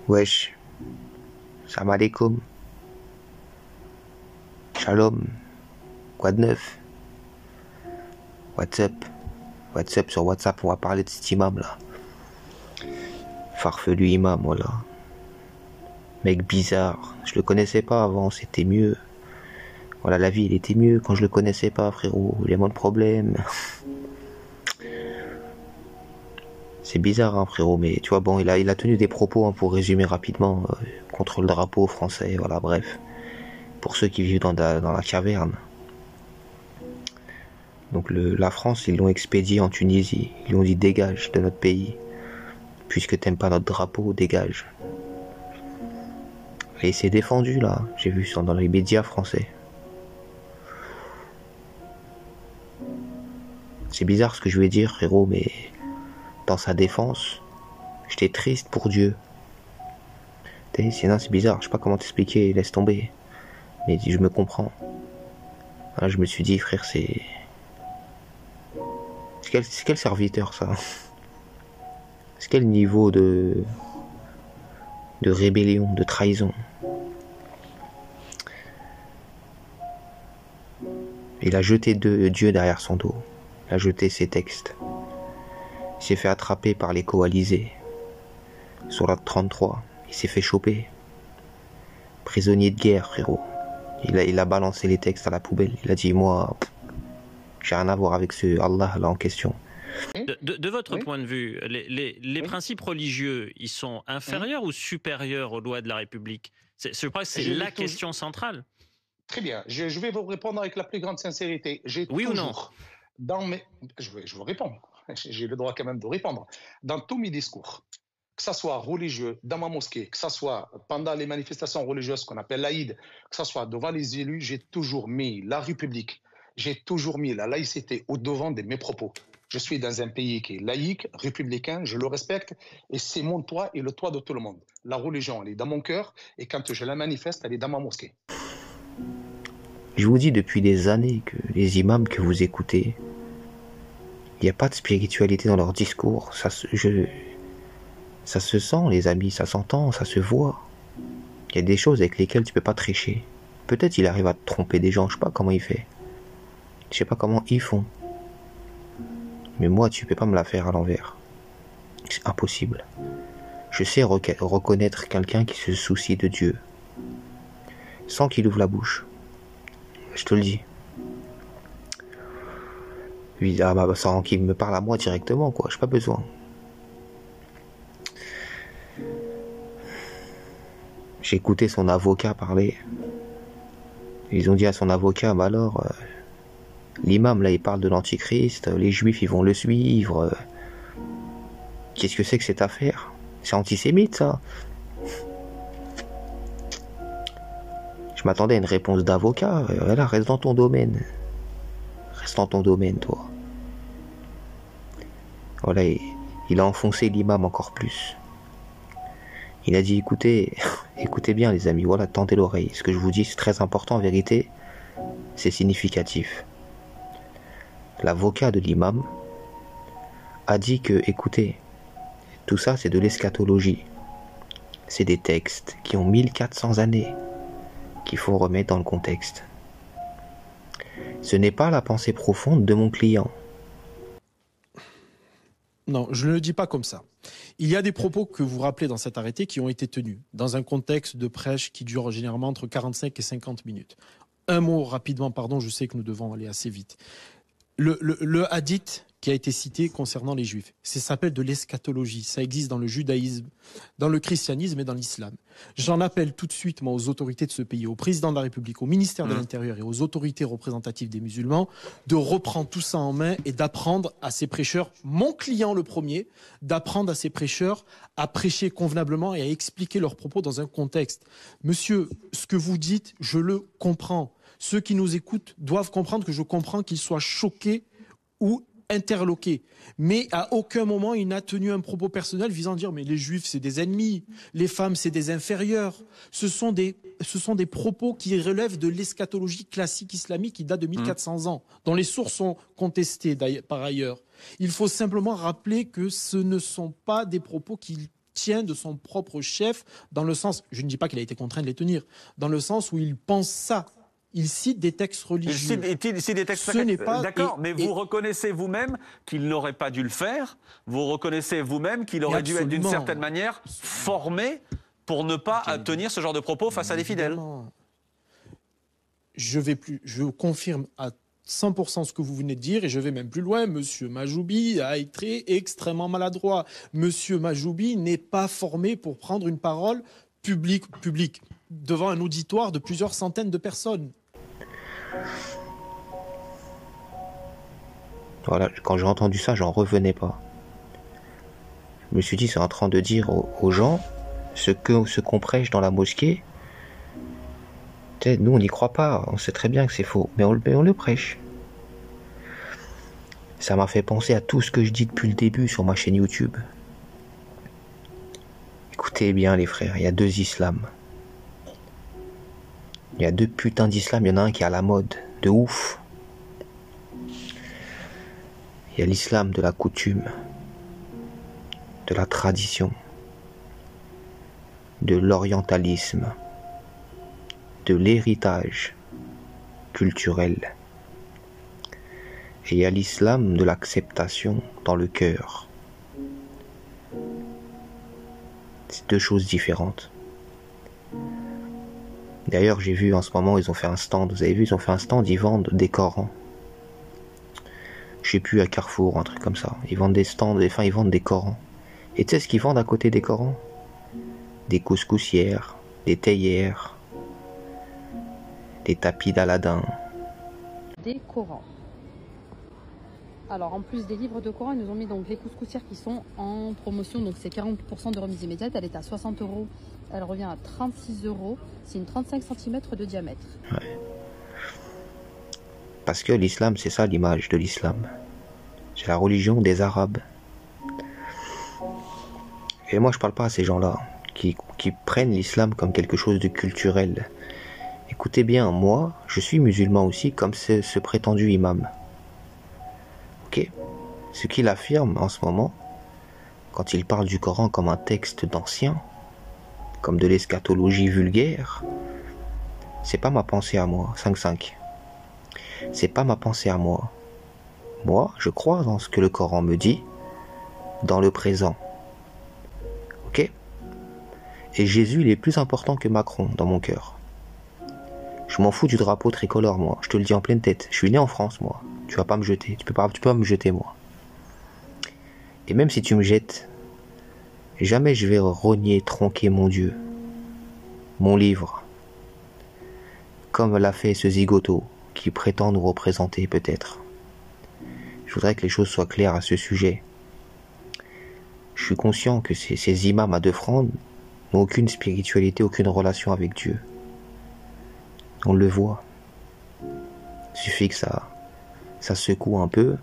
Wesh, salam alaikum, shalom, quoi de neuf? What's up? What's up sur WhatsApp, on va parler de cet imam là. Farfelu imam, voilà. Mec bizarre, je le connaissais pas avant, c'était mieux. Voilà, la vie, il était mieux quand je le connaissais pas, frérot, il y a moins de problèmes. C'est bizarre, hein, frérot, mais tu vois, bon, il a tenu des propos, hein, pour résumer rapidement, contre le drapeau français, voilà, bref. Pour ceux qui vivent dans la caverne. Donc la France, ils l'ont expédié en Tunisie. Ils lui ont dit dégage de notre pays. Puisque t'aimes pas notre drapeau, dégage. Et il s'est défendu là, j'ai vu ça dans les médias français. C'est bizarre ce que je vais dire, frérot, mais dans sa défense, j'étais triste pour Dieu. Sinon c'est bizarre, je sais pas comment t'expliquer, laisse tomber. Mais je me comprends. Là, je me suis dit, frère, c'est quel serviteur ça? C'est quel niveau de rébellion, de trahison? Il a jeté Dieu derrière son dos. Il a jeté ses textes. Il s'est fait attraper par les coalisés. Sur la 33, il s'est fait choper. Prisonnier de guerre, frérot. Il a balancé les textes à la poubelle. Il a dit, moi, j'ai rien à voir avec ce Allah là en question. De votre point de vue, les principes religieux, ils sont inférieurs ou supérieurs aux lois de la République? Je crois que c'est la question centrale. Très bien. Je vais vous répondre avec la plus grande sincérité. Oui ou non? Je vous réponds. J'ai le droit quand même de répondre. Dans tous mes discours, que ce soit religieux, dans ma mosquée, que ce soit pendant les manifestations religieuses qu'on appelle l'Aïd, que ce soit devant les élus, j'ai toujours mis la République, j'ai toujours mis la laïcité au devant de mes propos. Je suis dans un pays qui est laïque, républicain, je le respecte, et c'est mon toit et le toit de tout le monde. La religion, elle est dans mon cœur, et quand je la manifeste, elle est dans ma mosquée. Je vous dis depuis des années que les imams que vous écoutez, il n'y a pas de spiritualité dans leur discours. Ça se sent, les amis, ça s'entend, ça se voit. Il y a des choses avec lesquelles tu peux pas tricher. Peut-être il arrive à tromper des gens, je sais pas comment il fait. Je sais pas comment ils font. Mais moi, tu peux pas me la faire à l'envers. C'est impossible. Je sais reconnaître quelqu'un qui se soucie de Dieu. Sans qu'il ouvre la bouche. Je te le dis. Sans qu'il me parle à moi directement, quoi. J'ai pas besoin. J'ai écouté son avocat parler. Ils ont dit à son avocat, bah alors, l'imam là il parle de l'antichrist, les juifs ils vont le suivre. Qu'est-ce que c'est que cette affaire? C'est antisémite ça. Je m'attendais à une réponse d'avocat. Voilà, reste dans ton domaine. Reste dans ton domaine, toi. Voilà, il a enfoncé l'imam encore plus. Il a dit, écoutez, écoutez bien les amis, voilà, tendez l'oreille. Ce que je vous dis, c'est très important en vérité. C'est significatif. L'avocat de l'imam a dit que, écoutez, tout ça c'est de l'eschatologie. C'est des textes qui ont 1400 années, qu'il faut remettre dans le contexte. Ce n'est pas la pensée profonde de mon client. Non, je ne le dis pas comme ça. Il y a des propos que vous rappelez dans cet arrêté qui ont été tenus dans un contexte de prêche qui dure généralement entre 45 et 50 minutes. Un mot rapidement, pardon, je sais que nous devons aller assez vite. Le hadith qui a été cité concernant les juifs, ça s'appelle de l'eschatologie. Ça existe dans le judaïsme, dans le christianisme et dans l'islam. J'en appelle tout de suite, moi, aux autorités de ce pays, au président de la République, au ministère de l'Intérieur et aux autorités représentatives des musulmans, de reprendre tout ça en main et d'apprendre à ces prêcheurs, mon client le premier, d'apprendre à ces prêcheurs à prêcher convenablement et à expliquer leurs propos dans un contexte. Monsieur, ce que vous dites, je le comprends. Ceux qui nous écoutent doivent comprendre que je comprends qu'ils soient choqués ou interloqué. Mais à aucun moment il n'a tenu un propos personnel visant à dire mais les juifs c'est des ennemis, les femmes c'est des inférieurs. Ce sont des propos qui relèvent de l'eschatologie classique islamique qui date de 1400 ans, dont les sources sont contestées par ailleurs. Il faut simplement rappeler que ce ne sont pas des propos qui tient de son propre chef, dans le sens, je ne dis pas qu'il a été contraint de les tenir, dans le sens où il pense ça. Il cite des textes religieux. Il cite des textes. Ce n'est pas. D'accord, mais vous reconnaissez vous-même qu'il n'aurait pas dû le faire. Vous reconnaissez vous-même qu'il aurait dû être d'une certaine manière formé pour ne pas tenir ce genre de propos face à des fidèles. Je confirme à 100% ce que vous venez de dire et je vais même plus loin. Monsieur Majoubi a été extrêmement maladroit. Monsieur Majoubi n'est pas formé pour prendre une parole publique devant un auditoire de plusieurs centaines de personnes. Voilà, quand j'ai entendu ça, j'en revenais pas. Je me suis dit, c'est en train de dire aux gens ce qu'on prêche dans la mosquée. Nous, on n'y croit pas, on sait très bien que c'est faux, mais on le prêche. Ça m'a fait penser à tout ce que je dis depuis le début sur ma chaîne YouTube. Écoutez bien les frères, il y a deux islams. Il y a deux putains d'islam, il y en a un qui est à la mode, de ouf. Il y a l'islam de la coutume, de la tradition, de l'orientalisme, de l'héritage culturel. Et il y a l'islam de l'acceptation dans le cœur. C'est deux choses différentes. D'ailleurs, j'ai vu en ce moment, ils ont fait un stand, vous avez vu, ils ont fait un stand, ils vendent des Corans. Je sais plus, à Carrefour, un truc comme ça. Ils vendent des stands, enfin, ils vendent des Corans. Et tu sais ce qu'ils vendent à côté des Corans? Des couscoussières, des théières, des tapis d'Aladin. Des Corans. Alors en plus des livres de Coran, ils nous ont mis donc les couscoussières qui sont en promotion, donc c'est 40% de remise immédiate, elle est à 60 €, elle revient à 36 €, c'est une 35 cm de diamètre. Ouais. Parce que l'islam, c'est ça l'image de l'islam. C'est la religion des Arabes. Et moi je parle pas à ces gens-là qui prennent l'islam comme quelque chose de culturel. Écoutez bien, moi, je suis musulman aussi comme ce prétendu imam. Ok, ce qu'il affirme en ce moment, quand il parle du Coran comme un texte d'ancien, comme de l'eschatologie vulgaire, c'est pas ma pensée à moi, 5-5. C'est pas ma pensée à moi. Moi, je crois dans ce que le Coran me dit, dans le présent. Ok? Et Jésus, il est plus important que Macron dans mon cœur. Je m'en fous du drapeau tricolore, moi. Je te le dis en pleine tête. Je suis né en France, moi. Tu vas pas me jeter. Tu peux pas me jeter, moi. Et même si tu me jettes, jamais je vais rogner, tronquer mon Dieu, mon livre, comme l'a fait ce zigoto qui prétend nous représenter peut-être. Je voudrais que les choses soient claires à ce sujet. Je suis conscient que ces imams à deux francs n'ont aucune spiritualité, aucune relation avec Dieu. On le voit. Il suffit que ça secoue un peu,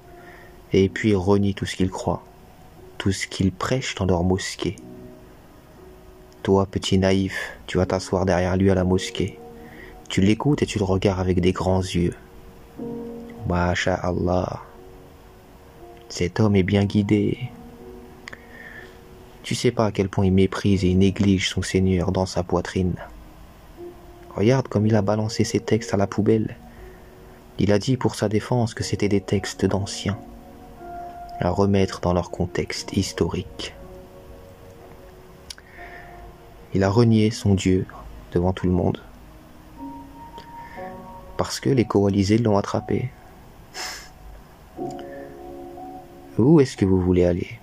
et puis ils renient tout ce qu'ils croient, tout ce qu'ils prêchent dans leur mosquée. Toi, petit naïf, tu vas t'asseoir derrière lui à la mosquée. Tu l'écoutes et tu le regardes avec des grands yeux. Masha'Allah. Cet homme est bien guidé. Tu sais pas à quel point il méprise et il néglige son Seigneur dans sa poitrine. Regarde comme il a balancé ses textes à la poubelle. Il a dit pour sa défense que c'était des textes d'anciens, à remettre dans leur contexte historique. Il a renié son Dieu devant tout le monde, parce que les coalisés l'ont attrapé. Où est-ce que vous voulez aller?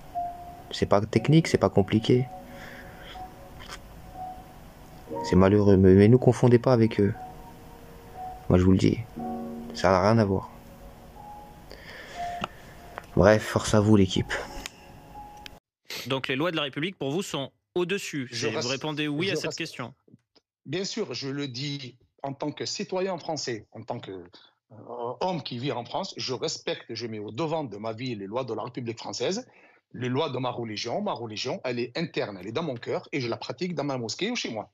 C'est pas technique, c'est pas compliqué. C'est malheureux, mais ne confondez pas avec eux. Moi je vous le dis, ça n'a rien à voir. Bref, force à vous l'équipe. Donc les lois de la République pour vous sont au-dessus. Vous répondez oui à cette question. Bien sûr, je le dis en tant que citoyen français, en tant qu'homme qui vit en France, je respecte, je mets au devant de ma vie les lois de la République française, les lois de ma religion. Ma religion, elle est interne, elle est dans mon cœur et je la pratique dans ma mosquée ou chez moi.